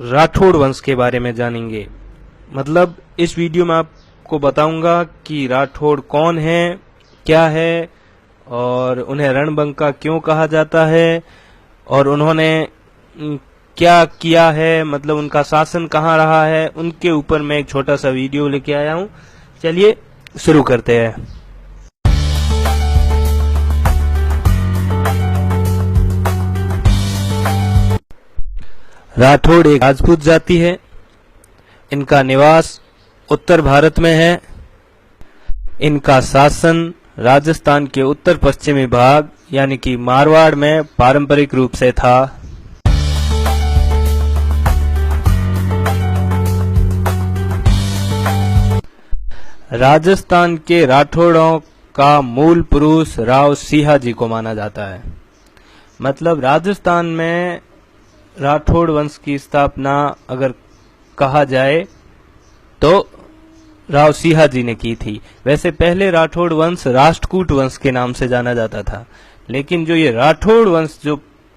राठौड़ वंश के बारे में जानेंगे। मतलब इस वीडियो में आपको बताऊंगा कि राठौड़ कौन है, क्या है और उन्हें रणबंका क्यों कहा जाता है और उन्होंने क्या किया है, मतलब उनका शासन कहाँ रहा है, उनके ऊपर मैं एक छोटा सा वीडियो लेके आया हूँ। चलिए शुरू करते हैं। राठौड़ एक राजपूत जाति है। इनका निवास उत्तर भारत में है। इनका शासन राजस्थान के उत्तर पश्चिमी भाग यानी कि मारवाड़ में पारंपरिक रूप से था। राजस्थान के राठौड़ों का मूल पुरुष राव सिंहाजी को माना जाता है। मतलब राजस्थान में राठौड़ वंश की स्थापना अगर कहा जाए तो राव सिंहाजी ने की थी। वैसे पहले राठौड़ वंश राष्ट्रकूट वंश के नाम से जाना जाता था, लेकिन जो ये राठौड़ वंश जो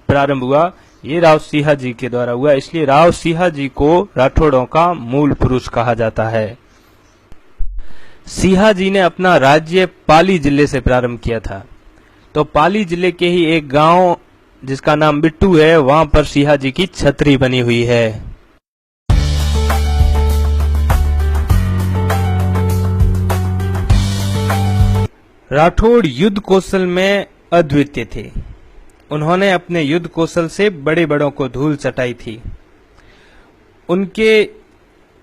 प्रारंभ हुआ ये राव सिंहाजी के द्वारा हुआ, इसलिए राव सिंहाजी को राठौड़ों का मूल पुरुष कहा जाता है। सिंहाजी ने अपना राज्य पाली जिले से प्रारंभ किया था। तो पाली जिले के ही एक गांव जिसका नाम बिट्टू है, वहां पर सिंहाजी की छतरी बनी हुई है। राठौड़ युद्ध कौशल में अद्वितीय थे। उन्होंने अपने युद्ध कौशल से बड़े बड़ों को धूल चटाई थी। उनके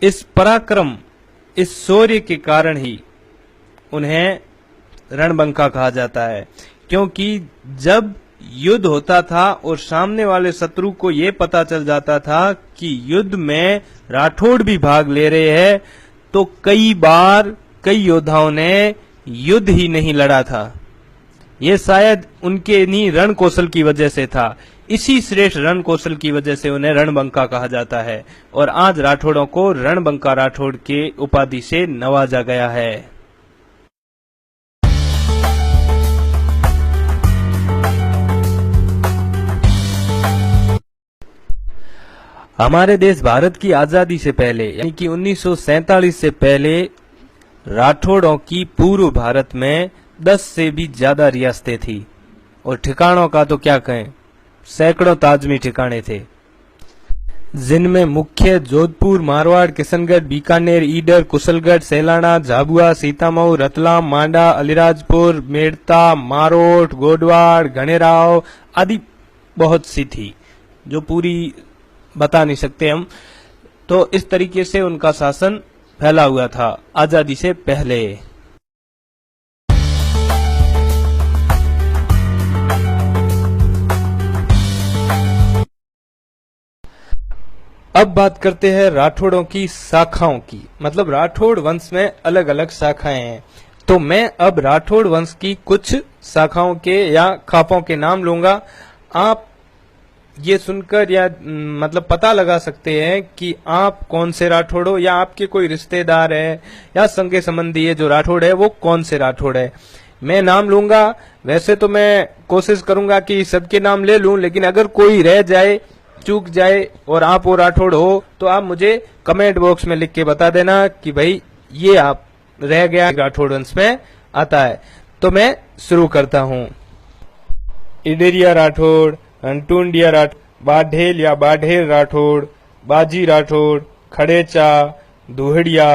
इस पराक्रम, इस शौर्य के कारण ही उन्हें रणबंका कहा जाता है, क्योंकि जब युद्ध होता था और सामने वाले शत्रु को यह पता चल जाता था कि युद्ध में राठौड़ भी भाग ले रहे हैं, तो कई बार कई योद्धाओं ने युद्ध ही नहीं लड़ा था। ये शायद उनके इन्हीं रण कौशल की वजह से था। इसी श्रेष्ठ रण कौशल की वजह से उन्हें रणबंका कहा जाता है और आज राठौड़ों को रणबंका राठौड़ के उपाधि से नवाजा गया है। हमारे देश भारत की आजादी से पहले यानी कि 1947 से पहले राठौड़ों की पूर्व भारत में 10 से भी ज्यादा रियासतें थी और ठिकानों का तो क्या कहें, सैकड़ों ताजमी ठिकाने थे, जिनमें मुख्य जोधपुर, मारवाड़, किशनगढ़, बीकानेर, ईडर, कुशलगढ़, सैलाना, झाबुआ, सीतामऊ, रतलाम, मांडा, अलीराजपुर, मेड़ता, मारोट, गोडवाड़, घनेराव आदि बहुत सी थी जो पूरी बता नहीं सकते हम। तो इस तरीके से उनका शासन फैला हुआ था आजादी से पहले। अब बात करते हैं राठौड़ों की शाखाओं की। मतलब राठौड़ वंश में अलग अलग शाखाएं हैं, तो मैं अब राठौड़ वंश की कुछ शाखाओं के या खापों के नाम लूंगा। आप ये सुनकर या मतलब पता लगा सकते हैं कि आप कौन से राठौड़ हो या आपके कोई रिश्तेदार है या संगे संबंधी है जो राठौड़ है वो कौन से राठौड़ है। मैं नाम लूंगा। वैसे तो मैं कोशिश करूंगा कि सबके नाम ले लूं, लेकिन अगर कोई रह जाए, चूक जाए और आप वो राठौड़ हो तो आप मुझे कमेंट बॉक्स में लिख के बता देना कि भाई ये आप रह गया, राठौड़ वंश में आता है। तो मैं शुरू करता हूँ। इडेरिया राठौड़, अंटूंडिया राठौड़, बाढ़ेल या बाढ़ेल राठौड़, बाजी राठौड़, खड़ेचा, दुहड़िया,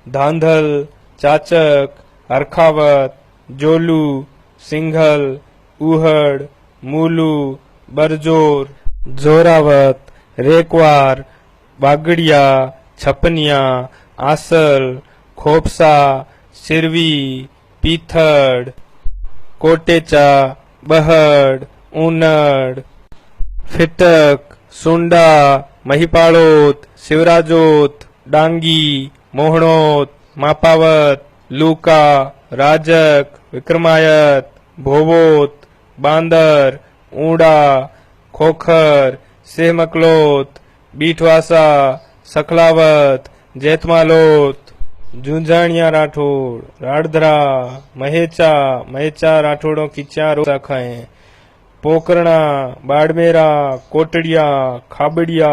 धांधल, चाचक, हरखावत, जोलू, सिंघल, उहड़, मूलू, बरजोर, जोरावत, रेकवार, बागड़िया, छपनिया, आसल, खोपसा, सिरवी, पीथड़, कोटेचा, बहड़, ऊनड़, फिटक, सुंडा, महिपाड़ोत, शिवराजोत, डांगी, मोहणोत, मापावत, लूका, राजक, विक्रमायत, भोवोत, बांदर, ऊड़ा, खोखर, सेमकलोत, बीठवासा, सकलावत, जैतमालोत, झुंझाणिया राठौड़, राड़धरा, महेचा राठौड़ों की 4 शाखाएं, पोकरणा, बाड़मेरा, कोटड़िया, खाबड़िया,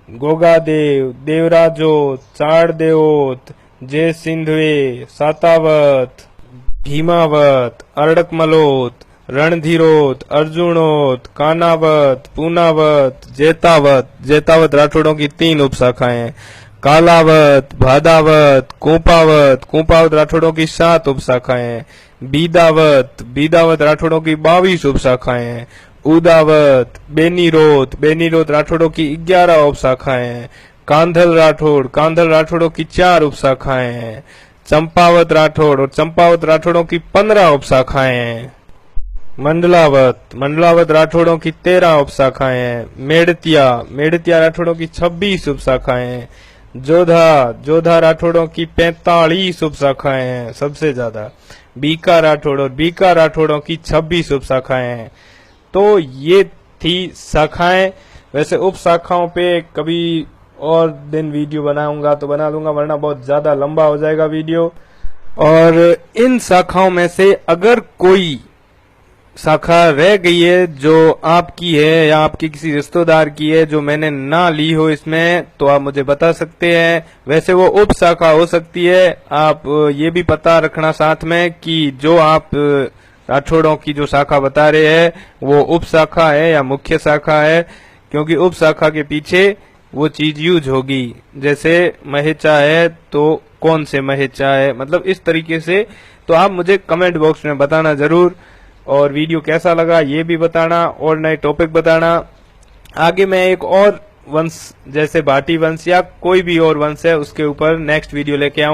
गोगादेव, देवराजोत, चाड़देवोत, जय सिंधवे, सातावत, भीमावत, अर्डकमलोत, रणधीरोत, अर्जुनोत, कानावत, पूनावत, जेतावत। जेतावत राठौड़ों की 3 उपशाखाएं हैं। कालावत, भादावत, कोपावत, कोपावत राठौड़ों की 7 उपशाखाएं हैं। बीदावत, बीदावत राठौड़ों की 22 उपशाखाएं हैं। उदावत, बेनीरोत, बेनीरोत राठौड़ों की 11 उपशाखाएं हैं। कांधल राठौड़, कांधल राठौड़ों की 4 उपशाखाएं हैं। चंपावत राठौड़ और चंपावत राठौड़ों की 15 उपशाखाएं हैं। मंडलावत, मंडलावत राठौड़ों की 13 उपशाखाएं हैं। मेड़तिया, मेड़तिया राठौड़ों की 26 उपशाखाएं हैं। जोधा, जोधा राठौड़ों की 45 उपशाखाएं हैं, सबसे ज्यादा। बीका राठौड़ और बीका राठौड़ों की 26 उपशाखाएं हैं। तो ये थी शाखाएं। वैसे उप शाखाओं पे कभी और दिन वीडियो बनाऊंगा तो बना लूंगा, वरना बहुत ज्यादा लंबा हो जाएगा वीडियो। और इन शाखाओं में से अगर कोई शाखा रह गई है जो आपकी है या आपकी किसी रिश्तेदार की है जो मैंने ना ली हो इसमें, तो आप मुझे बता सकते हैं। वैसे वो उप शाखा हो सकती है। आप ये भी पता रखना साथ में कि जो आप राठौड़ों की जो शाखा बता रहे हैं वो उप शाखा है या मुख्य शाखा है, क्योंकि उप शाखा के पीछे वो चीज यूज होगी। जैसे महेचा है तो कौन से महेचा है, मतलब इस तरीके से। तो आप मुझे कमेंट बॉक्स में बताना जरूर, और वीडियो कैसा लगा ये भी बताना, और नए टॉपिक बताना। आगे मैं एक और वंश जैसे भाटी वंश या कोई भी और वंश है उसके ऊपर नेक्स्ट वीडियो लेके आऊंगा।